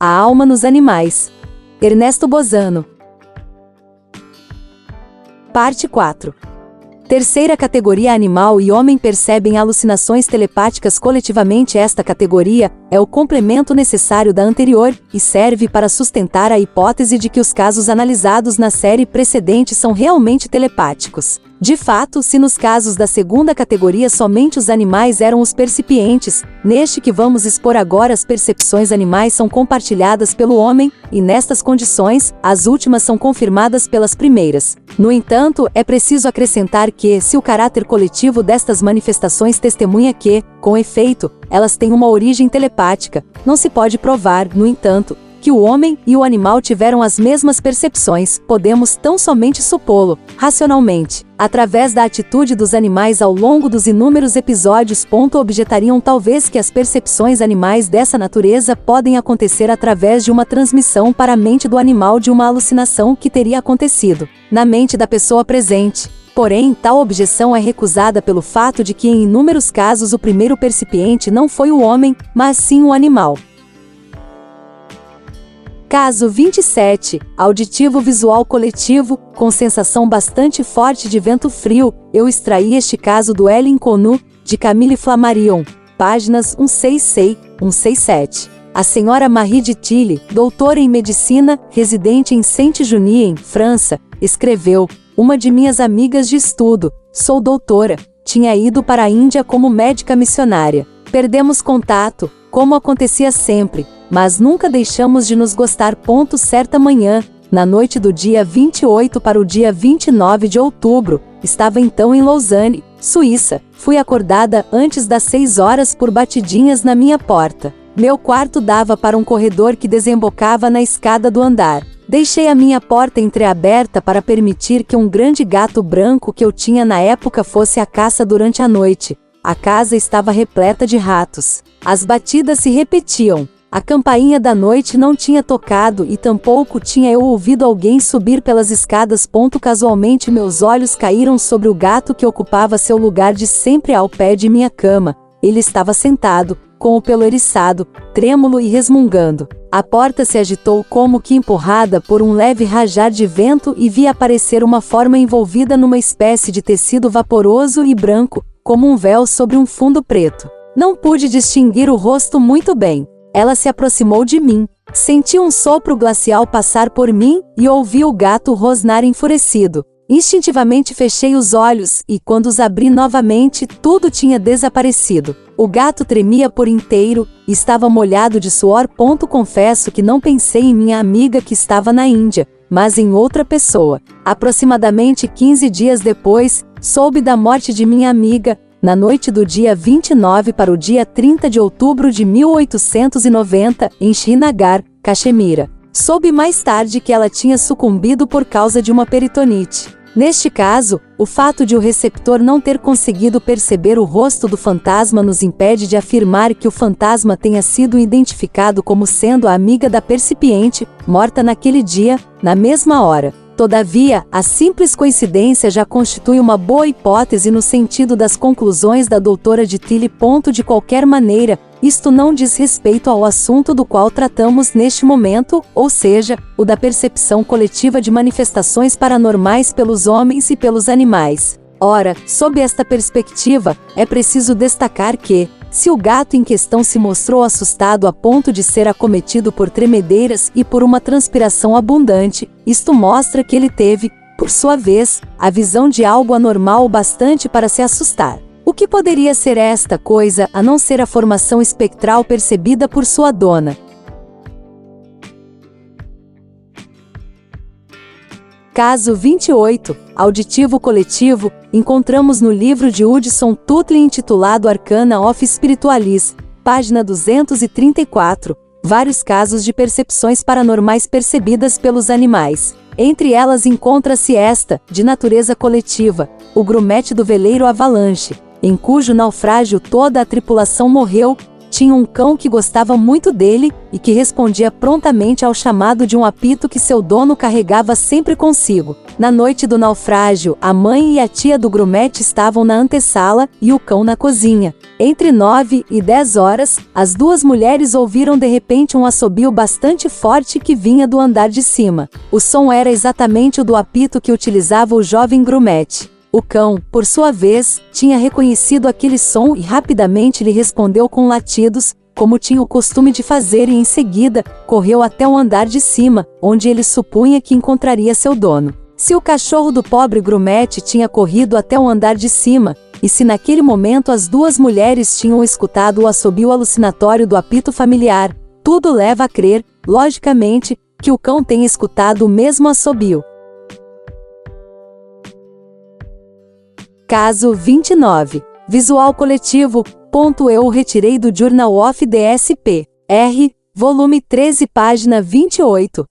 A alma nos animais. Ernesto Bozano. Parte 4. Terceira categoria: animal e homem percebem alucinações telepáticas coletivamente. Esta categoria é o complemento necessário da anterior e serve para sustentar a hipótese de que os casos analisados na série precedente são realmente telepáticos. De fato, se nos casos da segunda categoria somente os animais eram os percipientes, neste que vamos expor agora as percepções animais são compartilhadas pelo homem, e nestas condições, as últimas são confirmadas pelas primeiras. No entanto, é preciso acrescentar que, se o caráter coletivo destas manifestações testemunha que, com efeito, elas têm uma origem telepática, não se pode provar, no entanto, que o homem e o animal tiveram as mesmas percepções. Podemos tão somente supô-lo, racionalmente, através da atitude dos animais ao longo dos inúmeros episódios. Objetariam talvez que as percepções animais dessa natureza podem acontecer através de uma transmissão para a mente do animal de uma alucinação que teria acontecido na mente da pessoa presente. Porém, tal objeção é recusada pelo fato de que em inúmeros casos o primeiro percipiente não foi o homem, mas sim o animal. Caso 27. Auditivo visual coletivo, com sensação bastante forte de vento frio. Eu extraí este caso do Ellen Connu, de Camille Flammarion, páginas 166, 167. A senhora Marie de Tilly, doutora em medicina, residente em Saint-Junien, França, escreveu: uma de minhas amigas de estudo, sou doutora, tinha ido para a Índia como médica missionária. Perdemos contato, como acontecia sempre, mas nunca deixamos de nos gostar. Certa manhã, na noite do dia 28 para o dia 29 de outubro, estava então em Lausanne, Suíça. Fui acordada antes das 6 horas por batidinhas na minha porta. Meu quarto dava para um corredor que desembocava na escada do andar. Deixei a minha porta entreaberta para permitir que um grande gato branco que eu tinha na época fosse à caça durante a noite. A casa estava repleta de ratos. As batidas se repetiam. A campainha da noite não tinha tocado e tampouco tinha eu ouvido alguém subir pelas escadas. Casualmente meus olhos caíram sobre o gato que ocupava seu lugar de sempre ao pé de minha cama. Ele estava sentado, com o pelo eriçado, trêmulo e resmungando. A porta se agitou como que empurrada por um leve rajar de vento e vi aparecer uma forma envolvida numa espécie de tecido vaporoso e branco, como um véu sobre um fundo preto. Não pude distinguir o rosto muito bem. Ela se aproximou de mim. Senti um sopro glacial passar por mim e ouvi o gato rosnar enfurecido. Instintivamente fechei os olhos e, quando os abri novamente, tudo tinha desaparecido. O gato tremia por inteiro, estava molhado de suor. Confesso que não pensei em minha amiga que estava na Índia, mas em outra pessoa. Aproximadamente 15 dias depois, soube da morte de minha amiga, na noite do dia 29 para o dia 30 de outubro de 1890, em Srinagar, Caxemira. Soube mais tarde que ela tinha sucumbido por causa de uma peritonite. Neste caso, o fato de o receptor não ter conseguido perceber o rosto do fantasma nos impede de afirmar que o fantasma tenha sido identificado como sendo a amiga da percipiente, morta naquele dia, na mesma hora. Todavia, a simples coincidência já constitui uma boa hipótese no sentido das conclusões da doutora de Tilly. De qualquer maneira, isto não diz respeito ao assunto do qual tratamos neste momento, ou seja, o da percepção coletiva de manifestações paranormais pelos homens e pelos animais. Ora, sob esta perspectiva, é preciso destacar que, se o gato em questão se mostrou assustado a ponto de ser acometido por tremedeiras e por uma transpiração abundante, isto mostra que ele teve, por sua vez, a visão de algo anormal o bastante para se assustar. O que poderia ser esta coisa, a não ser a formação espectral percebida por sua dona? Caso 28. Auditivo coletivo, encontramos no livro de Hudson Tutley intitulado Arcana of Spiritualis, página 234, vários casos de percepções paranormais percebidas pelos animais. Entre elas encontra-se esta, de natureza coletiva, o grumete do veleiro Avalanche, em cujo naufrágio toda a tripulação morreu, tinha um cão que gostava muito dele e que respondia prontamente ao chamado de um apito que seu dono carregava sempre consigo. Na noite do naufrágio, a mãe e a tia do grumete estavam na antessala e o cão na cozinha. Entre 9 e 10 horas, as duas mulheres ouviram de repente um assobio bastante forte que vinha do andar de cima. O som era exatamente o do apito que utilizava o jovem grumete. O cão, por sua vez, tinha reconhecido aquele som e rapidamente lhe respondeu com latidos, como tinha o costume de fazer, e em seguida, correu até o andar de cima, onde ele supunha que encontraria seu dono. Se o cachorro do pobre grumete tinha corrido até o andar de cima, e se naquele momento as duas mulheres tinham escutado o assobio alucinatório do apito familiar, tudo leva a crer, logicamente, que o cão tenha escutado o mesmo assobio. Caso 29. Visual coletivo. Eu retirei do Journal of the SP.R. Volume 13, página 28.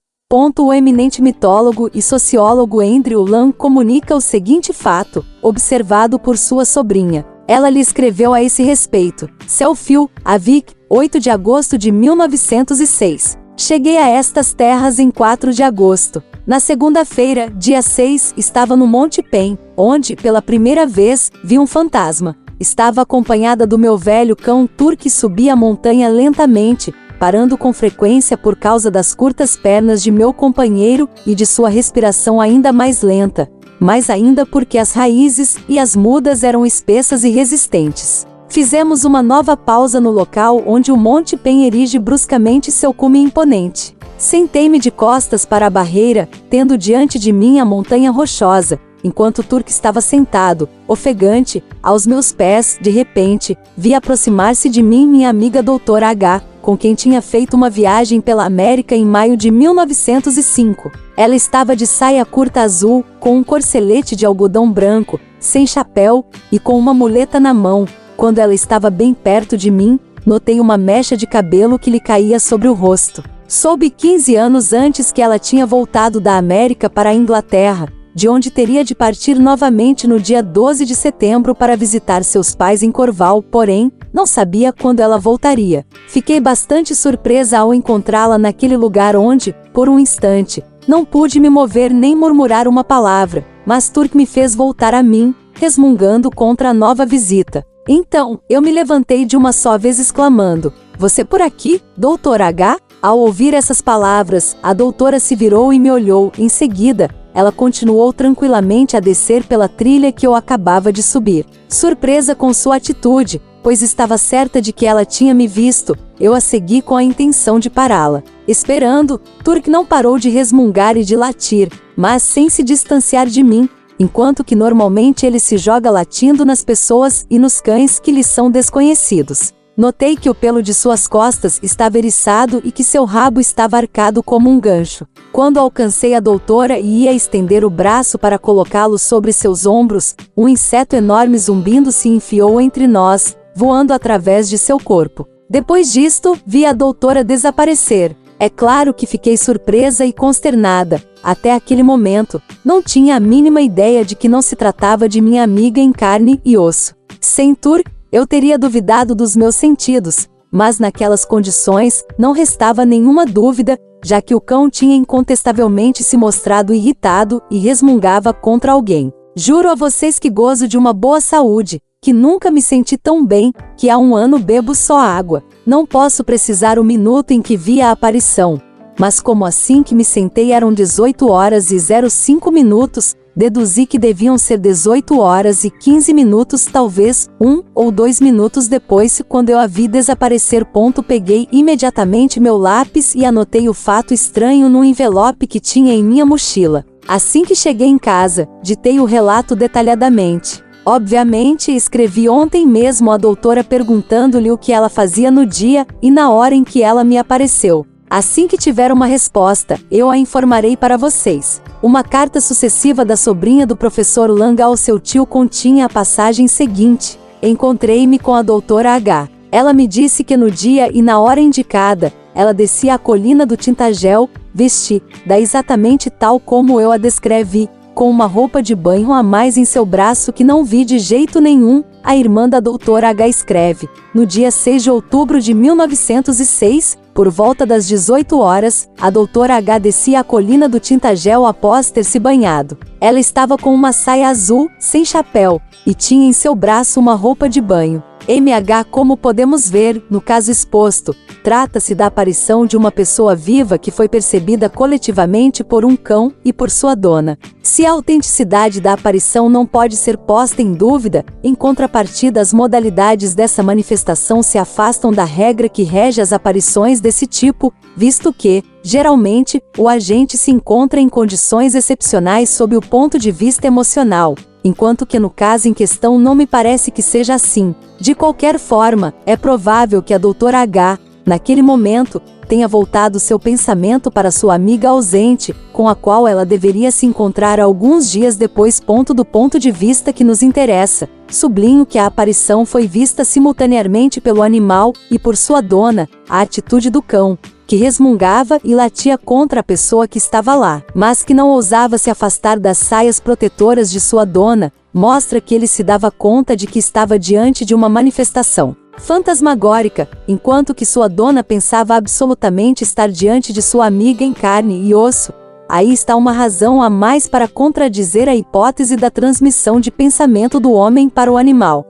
O eminente mitólogo e sociólogo Andrew Lang comunica o seguinte fato, observado por sua sobrinha. Ela lhe escreveu a esse respeito. Selfield, Avic, 8 de agosto de 1906. Cheguei a estas terras em 4 de agosto. Na segunda-feira, dia 6, estava no Monte Pen, onde, pela primeira vez, vi um fantasma. Estava acompanhada do meu velho cão Tur, que subia a montanha lentamente, parando com frequência por causa das curtas pernas de meu companheiro e de sua respiração ainda mais lenta, mais ainda porque as raízes e as mudas eram espessas e resistentes. Fizemos uma nova pausa no local onde o Monte Pen erige bruscamente seu cume imponente. Sentei-me de costas para a barreira, tendo diante de mim a montanha rochosa, enquanto Turk estava sentado, ofegante, aos meus pés. De repente, vi aproximar-se de mim minha amiga doutora H., com quem tinha feito uma viagem pela América em maio de 1905. Ela estava de saia curta azul, com um corcelete de algodão branco, sem chapéu e com uma muleta na mão. Quando ela estava bem perto de mim, notei uma mecha de cabelo que lhe caía sobre o rosto. Soube 15 anos antes que ela tinha voltado da América para a Inglaterra, de onde teria de partir novamente no dia 12 de setembro para visitar seus pais em Corval, porém, não sabia quando ela voltaria. Fiquei bastante surpresa ao encontrá-la naquele lugar onde, por um instante, não pude me mover nem murmurar uma palavra, mas Turk me fez voltar a mim, resmungando contra a nova visita. Então, eu me levantei de uma só vez exclamando, "Você por aqui, doutor H?" Ao ouvir essas palavras, a doutora se virou e me olhou. Em seguida, ela continuou tranquilamente a descer pela trilha que eu acabava de subir. Surpresa com sua atitude, pois estava certa de que ela tinha me visto, eu a segui com a intenção de pará-la. Esperando, Turk não parou de resmungar e de latir, mas sem se distanciar de mim, enquanto que normalmente ele se joga latindo nas pessoas e nos cães que lhe são desconhecidos. Notei que o pelo de suas costas estava eriçado e que seu rabo estava arcado como um gancho. Quando alcancei a doutora e ia estender o braço para colocá-lo sobre seus ombros, um inseto enorme zumbindo se enfiou entre nós, voando através de seu corpo. Depois disto, vi a doutora desaparecer. É claro que fiquei surpresa e consternada. Até aquele momento, não tinha a mínima ideia de que não se tratava de minha amiga em carne e osso. Sem Turk, eu teria duvidado dos meus sentidos, mas naquelas condições, não restava nenhuma dúvida, já que o cão tinha incontestavelmente se mostrado irritado e resmungava contra alguém. Juro a vocês que gozo de uma boa saúde, que nunca me senti tão bem, que há 1 ano bebo só água. Não posso precisar o minuto em que vi a aparição. Mas como assim que me sentei eram 18 horas e 05 minutos, deduzi que deviam ser 18 horas e 15 minutos, talvez 1 ou 2 minutos depois, quando eu a vi desaparecer. Peguei imediatamente meu lápis e anotei o fato estranho no envelope que tinha em minha mochila. Assim que cheguei em casa, ditei o relato detalhadamente. Obviamente, escrevi ontem mesmo à doutora perguntando-lhe o que ela fazia no dia e na hora em que ela me apareceu. Assim que tiver uma resposta, eu a informarei para vocês. Uma carta sucessiva da sobrinha do professor Lang ao seu tio continha a passagem seguinte. Encontrei-me com a doutora H. Ela me disse que no dia e na hora indicada, ela descia a colina do Tintagel, vestida exatamente tal como eu a descrevi, com uma roupa de banho a mais em seu braço que não vi de jeito nenhum, a irmã da doutora H escreve. No dia 6 de outubro de 1906, por volta das 18 horas, a doutora H descia a colina do Tintagel após ter se banhado. Ela estava com uma saia azul, sem chapéu, e tinha em seu braço uma roupa de banho. MH, como podemos ver, no caso exposto, trata-se da aparição de uma pessoa viva que foi percebida coletivamente por um cão e por sua dona. Se a autenticidade da aparição não pode ser posta em dúvida, em contrapartida as modalidades dessa manifestação se afastam da regra que rege as aparições desse tipo, visto que, geralmente, o agente se encontra em condições excepcionais sob o ponto de vista emocional, enquanto que no caso em questão não me parece que seja assim. De qualquer forma, é provável que a doutora H, naquele momento, tenha voltado seu pensamento para sua amiga ausente, com a qual ela deveria se encontrar alguns dias depois. Do ponto de vista que nos interessa, sublinho que a aparição foi vista simultaneamente pelo animal e por sua dona, a atitude do cão, que resmungava e latia contra a pessoa que estava lá, mas que não ousava se afastar das saias protetoras de sua dona, mostra que ele se dava conta de que estava diante de uma manifestação fantasmagórica, enquanto que sua dona pensava absolutamente estar diante de sua amiga em carne e osso. Aí está uma razão a mais para contradizer a hipótese da transmissão de pensamento do homem para o animal.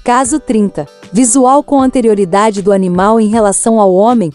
Caso 30. Visual com anterioridade do animal em relação ao homem.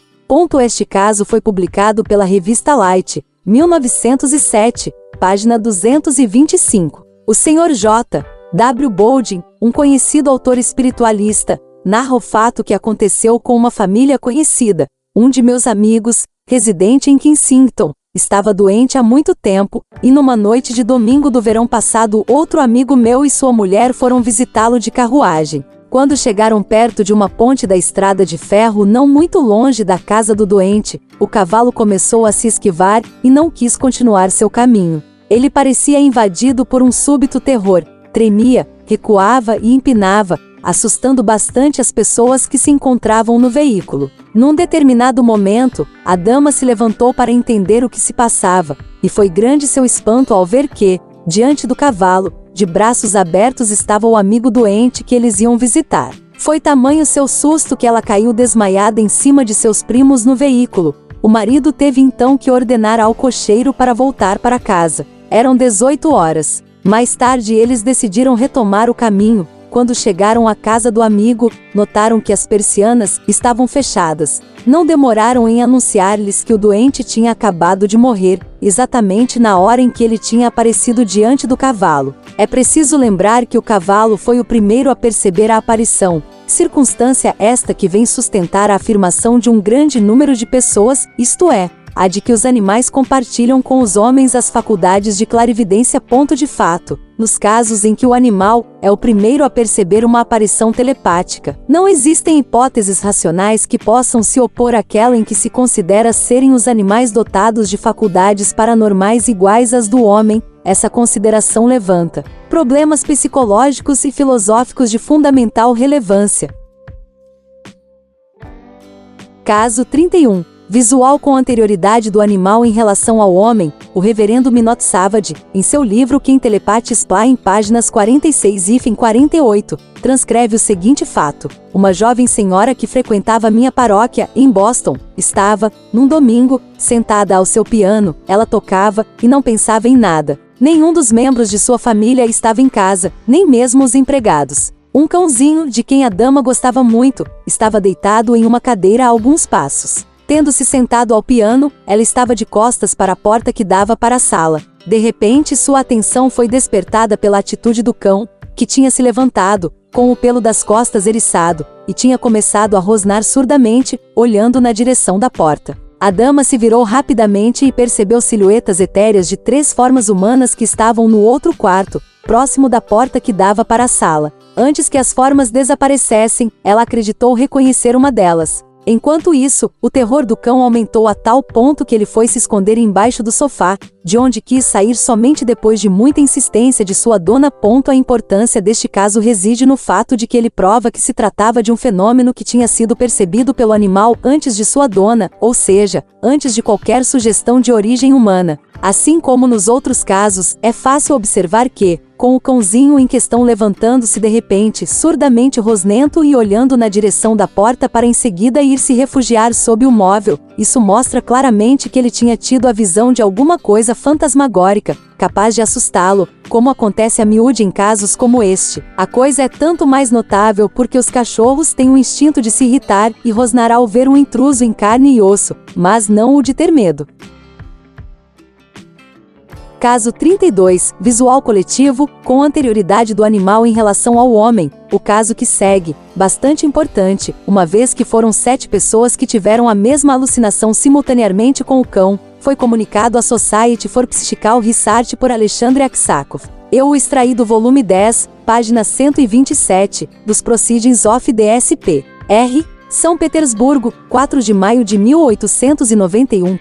Este caso foi publicado pela revista Light, 1907, página 225. O Sr. J. W. Bowden, um conhecido autor espiritualista, narra o fato que aconteceu com uma família conhecida. Um de meus amigos, residente em Kensington, estava doente há muito tempo, e numa noite de domingo do verão passado outro amigo meu e sua mulher foram visitá-lo de carruagem. Quando chegaram perto de uma ponte da estrada de ferro não muito longe da casa do doente, o cavalo começou a se esquivar e não quis continuar seu caminho. Ele parecia invadido por um súbito terror, tremia, recuava e empinava, assustando bastante as pessoas que se encontravam no veículo. Num determinado momento, a dama se levantou para entender o que se passava, e foi grande seu espanto ao ver que, diante do cavalo, de braços abertos estava o amigo doente que eles iam visitar. Foi tamanho seu susto que ela caiu desmaiada em cima de seus primos no veículo. O marido teve então que ordenar ao cocheiro para voltar para casa. Eram 18 horas. Mais tarde eles decidiram retomar o caminho. Quando chegaram à casa do amigo, notaram que as persianas estavam fechadas. Não demoraram em anunciar-lhes que o doente tinha acabado de morrer, exatamente na hora em que ele tinha aparecido diante do cavalo. É preciso lembrar que o cavalo foi o primeiro a perceber a aparição, circunstância esta que vem sustentar a afirmação de um grande número de pessoas, isto é, a de que os animais compartilham com os homens as faculdades de clarividência. De fato, nos casos em que o animal é o primeiro a perceber uma aparição telepática, não existem hipóteses racionais que possam se opor àquela em que se considera serem os animais dotados de faculdades paranormais iguais às do homem. Essa consideração levanta problemas psicológicos e filosóficos de fundamental relevância. Caso 31. Visual com anterioridade do animal em relação ao homem. O reverendo Minot Savage, em seu livro Quem Telepate Explain, páginas 46 e 48, transcreve o seguinte fato. Uma jovem senhora que frequentava minha paróquia, em Boston, estava, num domingo, sentada ao seu piano. Ela tocava, e não pensava em nada. Nenhum dos membros de sua família estava em casa, nem mesmo os empregados. Um cãozinho, de quem a dama gostava muito, estava deitado em uma cadeira a alguns passos. Tendo-se sentado ao piano, ela estava de costas para a porta que dava para a sala. De repente, sua atenção foi despertada pela atitude do cão, que tinha se levantado, com o pelo das costas eriçado, e tinha começado a rosnar surdamente, olhando na direção da porta. A dama se virou rapidamente e percebeu silhuetas etéreas de 3 formas humanas que estavam no outro quarto, próximo da porta que dava para a sala. Antes que as formas desaparecessem, ela acreditou reconhecer uma delas. Enquanto isso, o terror do cão aumentou a tal ponto que ele foi se esconder embaixo do sofá, de onde quis sair somente depois de muita insistência de sua dona. A importância deste caso reside no fato de que ele prova que se tratava de um fenômeno que tinha sido percebido pelo animal antes de sua dona, ou seja, antes de qualquer sugestão de origem humana. Assim como nos outros casos, é fácil observar que, com o cãozinho em questão levantando-se de repente, surdamente rosnento e olhando na direção da porta para em seguida ir se refugiar sob o móvel, isso mostra claramente que ele tinha tido a visão de alguma coisa fantasmagórica, capaz de assustá-lo, como acontece a miúde em casos como este. A coisa é tanto mais notável porque os cachorros têm um instinto de se irritar e rosnar ao ver um intruso em carne e osso, mas não o de ter medo. Caso 32, visual coletivo, com anterioridade do animal em relação ao homem. O caso que segue, bastante importante, uma vez que foram 7 pessoas que tiveram a mesma alucinação simultaneamente com o cão, foi comunicado à Society for Psychical Research por Alexandre Aksakov. Eu o extraí do volume 10, página 127, dos Proceedings of the S.P.R., São Petersburgo, 4 de maio de 1891.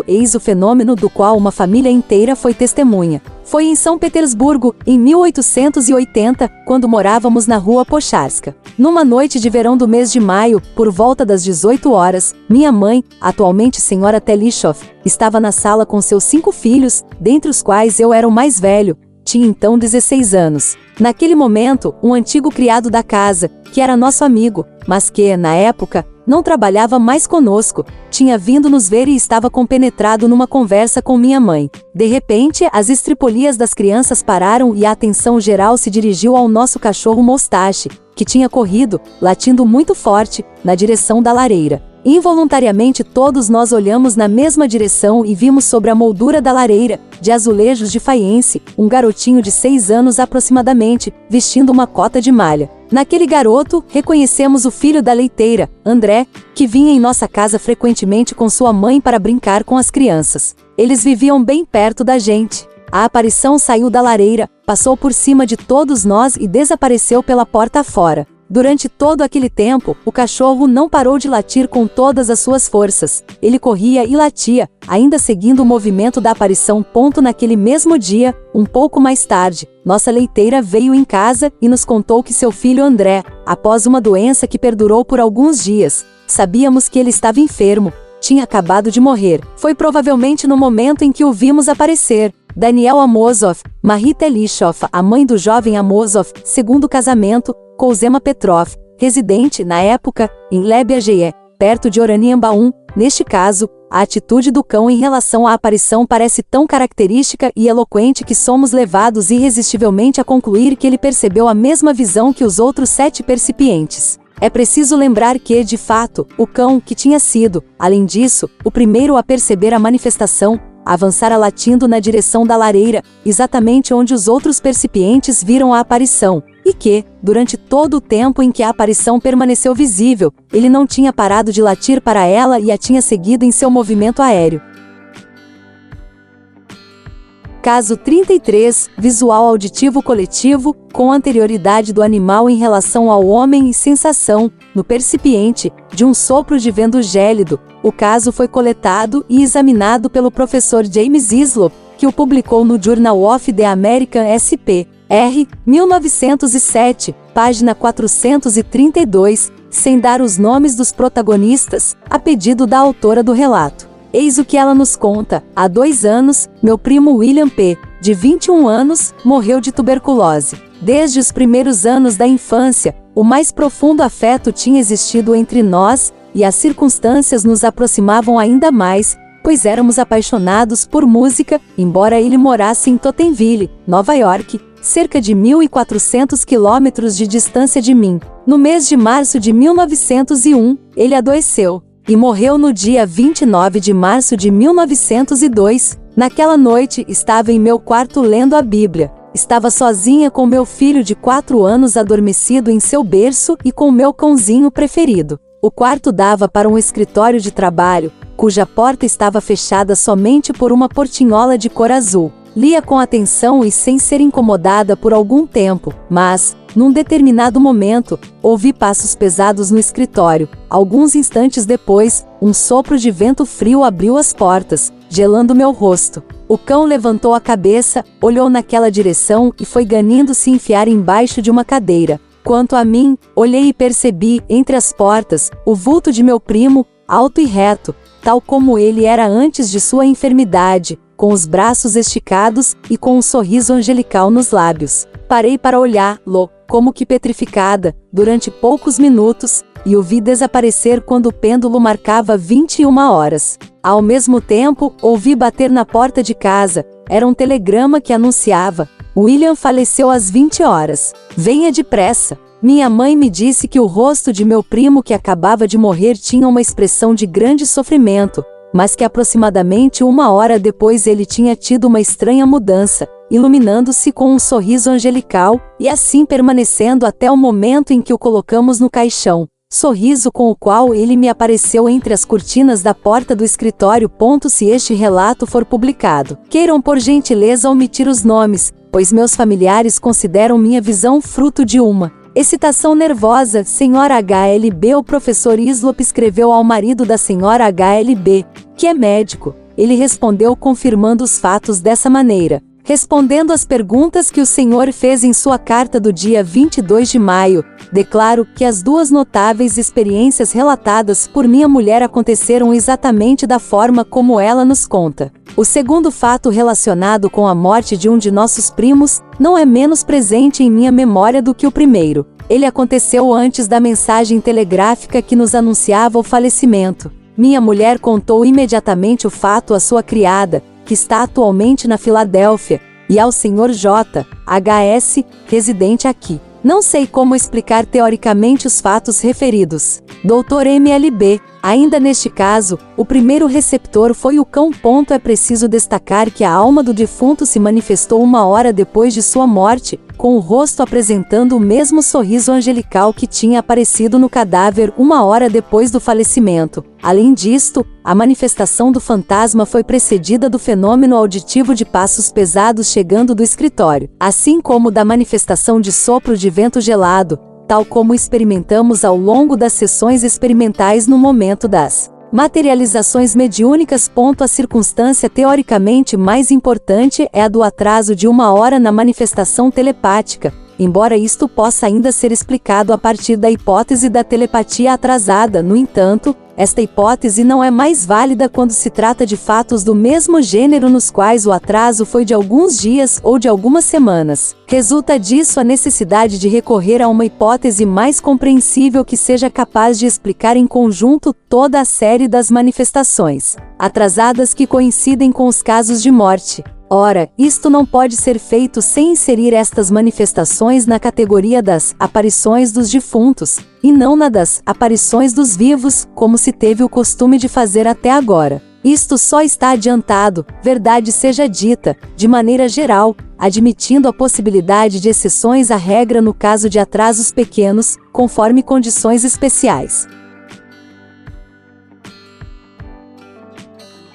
Eis o fenômeno do qual uma família inteira foi testemunha. Foi em São Petersburgo, em 1880, quando morávamos na rua Pocharska. Numa noite de verão do mês de maio, por volta das 18 horas, minha mãe, atualmente senhora Telishov, estava na sala com seus 5 filhos, dentre os quais eu era o mais velho. Tinha então 16 anos. Naquele momento, um antigo criado da casa, que era nosso amigo, mas que, na época, não trabalhava mais conosco, tinha vindo nos ver e estava compenetrado numa conversa com minha mãe. De repente, as estripolias das crianças pararam e a atenção geral se dirigiu ao nosso cachorro Moustache, que tinha corrido, latindo muito forte, na direção da lareira. Involuntariamente todos nós olhamos na mesma direção e vimos sobre a moldura da lareira, de azulejos de faiense, um garotinho de 6 anos aproximadamente, vestindo uma cota de malha. Naquele garoto, reconhecemos o filho da leiteira, André, que vinha em nossa casa frequentemente com sua mãe para brincar com as crianças. Eles viviam bem perto da gente. A aparição saiu da lareira, passou por cima de todos nós e desapareceu pela porta fora. Durante todo aquele tempo, o cachorro não parou de latir com todas as suas forças. Ele corria e latia, ainda seguindo o movimento da aparição. Naquele mesmo dia, um pouco mais tarde, nossa leiteira veio em casa e nos contou que seu filho André, após uma doença que perdurou por alguns dias, sabíamos que ele estava enfermo, tinha acabado de morrer. Foi provavelmente no momento em que o vimos aparecer. Daniel Amosov, Marie Telishov, a mãe do jovem Amosov, segundo casamento, Kouzema Petrov, residente, na época, em Lebiageye, perto de Oranienbaum. Neste caso, a atitude do cão em relação à aparição parece tão característica e eloquente que somos levados irresistivelmente a concluir que ele percebeu a mesma visão que os outros 7 percipientes. É preciso lembrar que, de fato, o cão, que tinha sido, além disso, o primeiro a perceber a manifestação, avançara latindo na direção da lareira, exatamente onde os outros percipientes viram a aparição, e que, durante todo o tempo em que a aparição permaneceu visível, ele não tinha parado de latir para ela e a tinha seguido em seu movimento aéreo. Caso 33, visual auditivo coletivo, com anterioridade do animal em relação ao homem e sensação, no percipiente, de um sopro de vento gélido. O caso foi coletado e examinado pelo professor James Hislop, que o publicou no Journal of the American S.P.R., 1907, página 432, sem dar os nomes dos protagonistas, a pedido da autora do relato. Eis o que ela nos conta. Há 2 anos, meu primo William P., de 21 anos, morreu de tuberculose. Desde os primeiros anos da infância, o mais profundo afeto tinha existido entre nós, e as circunstâncias nos aproximavam ainda mais, pois éramos apaixonados por música, embora ele morasse em Tottenville, Nova York, cerca de 1.400 quilômetros de distância de mim. No mês de março de 1901, ele adoeceu e morreu no dia 29 de março de 1902. Naquela noite, estava em meu quarto lendo a Bíblia. Estava sozinha com meu filho de 4 anos adormecido em seu berço e com meu cãozinho preferido. O quarto dava para um escritório de trabalho, cuja porta estava fechada somente por uma portinhola de cor azul. Lia com atenção e sem ser incomodada por algum tempo, mas, Num determinado momento, ouvi passos pesados no escritório. Alguns instantes depois, um sopro de vento frio abriu as portas, gelando meu rosto. O cão levantou a cabeça, olhou naquela direção e foi ganindo se enfiar embaixo de uma cadeira. Quanto a mim, olhei e percebi, entre as portas, o vulto de meu primo, alto e reto, tal como ele era antes de sua enfermidade, com os braços esticados e com um sorriso angelical nos lábios. Parei para olhá-lo, como que petrificada, durante poucos minutos, e o vi desaparecer quando o pêndulo marcava 21 horas. Ao mesmo tempo, ouvi bater na porta de casa. Era um telegrama que anunciava: William faleceu às 20 horas. Venha depressa. Minha mãe me disse que o rosto de meu primo que acabava de morrer tinha uma expressão de grande sofrimento, mas que aproximadamente 1 hora depois ele tinha tido uma estranha mudança, iluminando-se com um sorriso angelical, e assim permanecendo até o momento em que o colocamos no caixão. Sorriso com o qual ele me apareceu entre as cortinas da porta do escritório. Se este relato for publicado, queiram por gentileza omitir os nomes, pois meus familiares consideram minha visão fruto de uma excitação nervosa. Senhora HLB. O professor Islop escreveu ao marido da senhora HLB, que é médico. Ele respondeu confirmando os fatos dessa maneira. Respondendo às perguntas que o senhor fez em sua carta do dia 22 de maio, declaro que as duas notáveis experiências relatadas por minha mulher aconteceram exatamente da forma como ela nos conta. O segundo fato relacionado com a morte de um de nossos primos não é menos presente em minha memória do que o primeiro. Ele aconteceu antes da mensagem telegráfica que nos anunciava o falecimento. Minha mulher contou imediatamente o fato à sua criada, que está atualmente na Filadélfia, e ao Sr. J. H.S., residente aqui. Não sei como explicar teoricamente os fatos referidos. Dr. MLB. Ainda neste caso, o primeiro receptor foi o cão. É preciso destacar que a alma do defunto se manifestou 1 hora depois de sua morte, com o rosto apresentando o mesmo sorriso angelical que tinha aparecido no cadáver 1 hora depois do falecimento. Além disto, a manifestação do fantasma foi precedida do fenômeno auditivo de passos pesados chegando do escritório, assim como da manifestação de sopro de vento gelado, tal como experimentamos ao longo das sessões experimentais no momento das materializações mediúnicas. A circunstância teoricamente mais importante é a do atraso de 1 hora na manifestação telepática, embora isto possa ainda ser explicado a partir da hipótese da telepatia atrasada. No entanto, esta hipótese não é mais válida quando se trata de fatos do mesmo gênero nos quais o atraso foi de alguns dias ou de algumas semanas. Resulta disso a necessidade de recorrer a uma hipótese mais compreensível que seja capaz de explicar em conjunto toda a série das manifestações atrasadas que coincidem com os casos de morte. Ora, isto não pode ser feito sem inserir estas manifestações na categoria das aparições dos defuntos, e não na das aparições dos vivos, como se teve o costume de fazer até agora. Isto só está adiantado, verdade seja dita, de maneira geral, admitindo a possibilidade de exceções à regra no caso de atrasos pequenos, conforme condições especiais.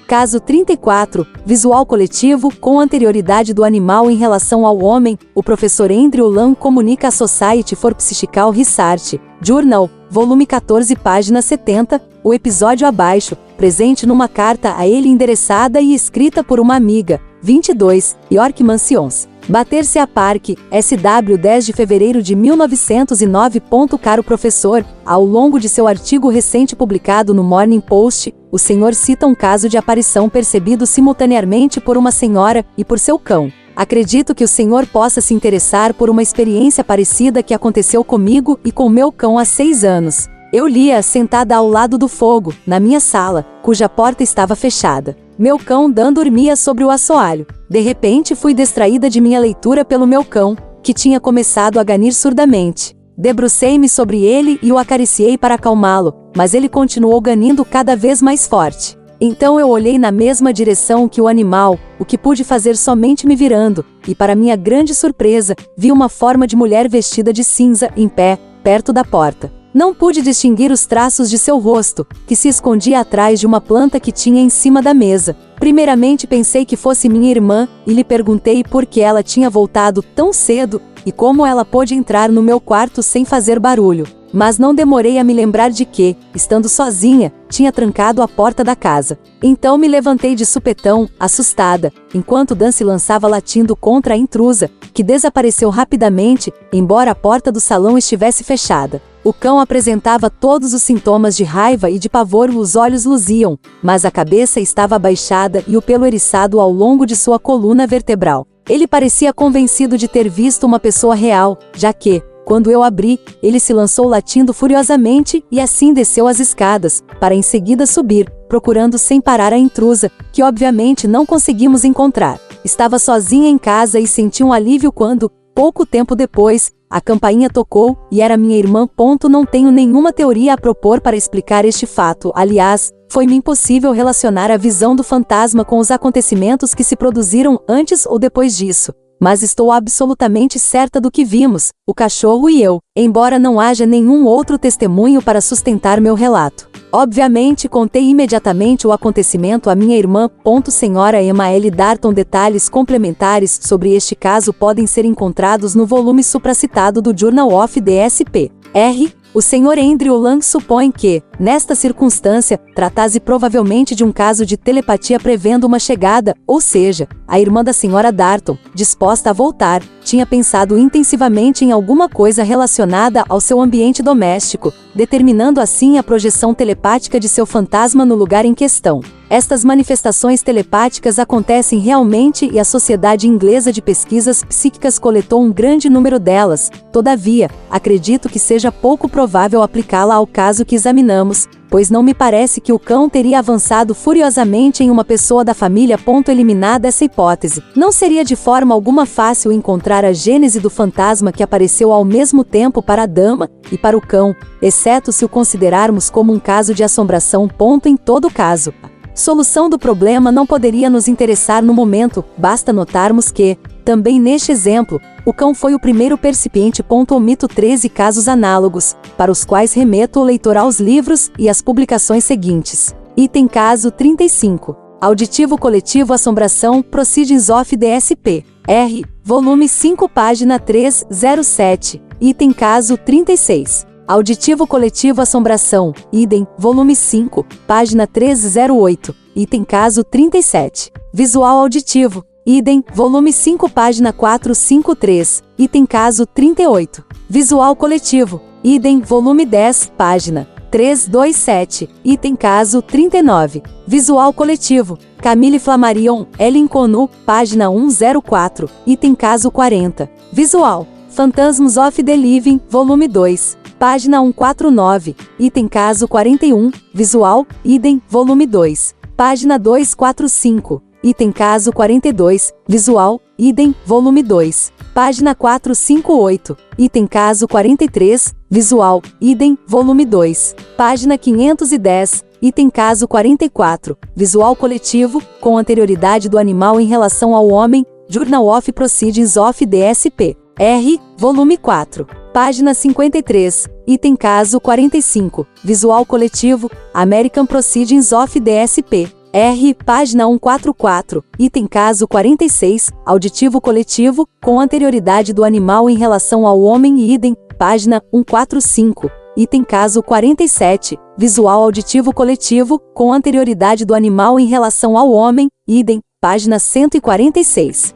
Caso 34, visual coletivo, com anterioridade do animal em relação ao homem. O professor Andrew Lang comunica à Society for Psychical Research, Journal, volume 14, página 70, o episódio abaixo, presente numa carta a ele endereçada e escrita por uma amiga, 22, York Mansions. Bater-se a Parque, SW 10 de fevereiro de 1909. Caro professor, ao longo de seu artigo recente publicado no Morning Post, o senhor cita um caso de aparição percebido simultaneamente por uma senhora e por seu cão. Acredito que o senhor possa se interessar por uma experiência parecida que aconteceu comigo e com meu cão há 6 anos. Eu lia sentada ao lado do fogo, na minha sala, cuja porta estava fechada. Meu cão Dan dormia sobre o assoalho. De repente fui distraída de minha leitura pelo meu cão, que tinha começado a ganir surdamente. Debrucei-me sobre ele e o acariciei para acalmá-lo, mas ele continuou ganindo cada vez mais forte. Então eu olhei na mesma direção que o animal, o que pude fazer somente me virando, e para minha grande surpresa, vi uma forma de mulher vestida de cinza, em pé, perto da porta. Não pude distinguir os traços de seu rosto, que se escondia atrás de uma planta que tinha em cima da mesa. Primeiramente pensei que fosse minha irmã, e lhe perguntei por que ela tinha voltado tão cedo, e como ela pôde entrar no meu quarto sem fazer barulho. Mas não demorei a me lembrar de que, estando sozinha, tinha trancado a porta da casa. Então me levantei de supetão, assustada, enquanto Dan se lançava latindo contra a intrusa, que desapareceu rapidamente, embora a porta do salão estivesse fechada. O cão apresentava todos os sintomas de raiva e de pavor, os olhos luziam, mas a cabeça estava abaixada e o pelo eriçado ao longo de sua coluna vertebral. Ele parecia convencido de ter visto uma pessoa real, já que, quando eu abri, ele se lançou latindo furiosamente e assim desceu as escadas, para em seguida subir, procurando sem parar a intrusa, que obviamente não conseguimos encontrar. Estava sozinha em casa e senti um alívio quando, pouco tempo depois, a campainha tocou e era minha irmã. Não tenho nenhuma teoria a propor para explicar este fato. Aliás, foi-me impossível relacionar a visão do fantasma com os acontecimentos que se produziram antes ou depois disso. Mas estou absolutamente certa do que vimos, o cachorro e eu, embora não haja nenhum outro testemunho para sustentar meu relato. Obviamente, contei imediatamente o acontecimento à minha irmã. Senhora Emma L. Darton. Detalhes complementares sobre este caso podem ser encontrados no volume supracitado do Journal of the S.P.R. O Sr. Andrew Lang supõe que, nesta circunstância, trata-se provavelmente de um caso de telepatia prevendo uma chegada, ou seja, a irmã da Sra. Darton, disposta a voltar, tinha pensado intensivamente em alguma coisa relacionada ao seu ambiente doméstico, determinando assim a projeção telepática de seu fantasma no lugar em questão. Estas manifestações telepáticas acontecem realmente e a Sociedade Inglesa de Pesquisas Psíquicas coletou um grande número delas. Todavia, acredito que seja pouco provável aplicá-la ao caso que examinamos, pois não me parece que o cão teria avançado furiosamente em uma pessoa da família. Eliminada essa hipótese, não seria de forma alguma fácil encontrar a gênese do fantasma que apareceu ao mesmo tempo para a dama e para o cão, exceto se o considerarmos como um caso de assombração. Em todo caso, solução do problema não poderia nos interessar no momento, basta notarmos que, também neste exemplo, o cão foi o primeiro percipiente. Omito 13 casos análogos, para os quais remeto o leitor aos livros e às publicações seguintes. Item caso 35. Auditivo coletivo assombração, Proceedings of the S.P.R. Volume 5, página 307. Item caso 36. Auditivo coletivo assombração, idem, volume 5, página 308, item caso 37. Visual auditivo, idem, volume 5, página 453, item caso 38. Visual coletivo, idem, volume 10, página 327, item caso 39. Visual coletivo, Camille Flammarion, Ellen Connu, página 104, item caso 40. Visual, Phantasms of the Living, volume 2. Página 149, item caso 41, visual, idem, volume 2. Página 245, item caso 42, visual, idem, volume 2. Página 458, item caso 43, visual, idem, volume 2. Página 510, item caso 44, visual coletivo, com anterioridade do animal em relação ao homem, Journal of Proceedings of the S.P.R., volume 4. Página 53, item caso 45, visual coletivo, American Proceedings of the S.P.R., página 144, item caso 46, auditivo coletivo, com anterioridade do animal em relação ao homem e idem, página 145, item caso 47, visual auditivo coletivo, com anterioridade do animal em relação ao homem, idem, página 146.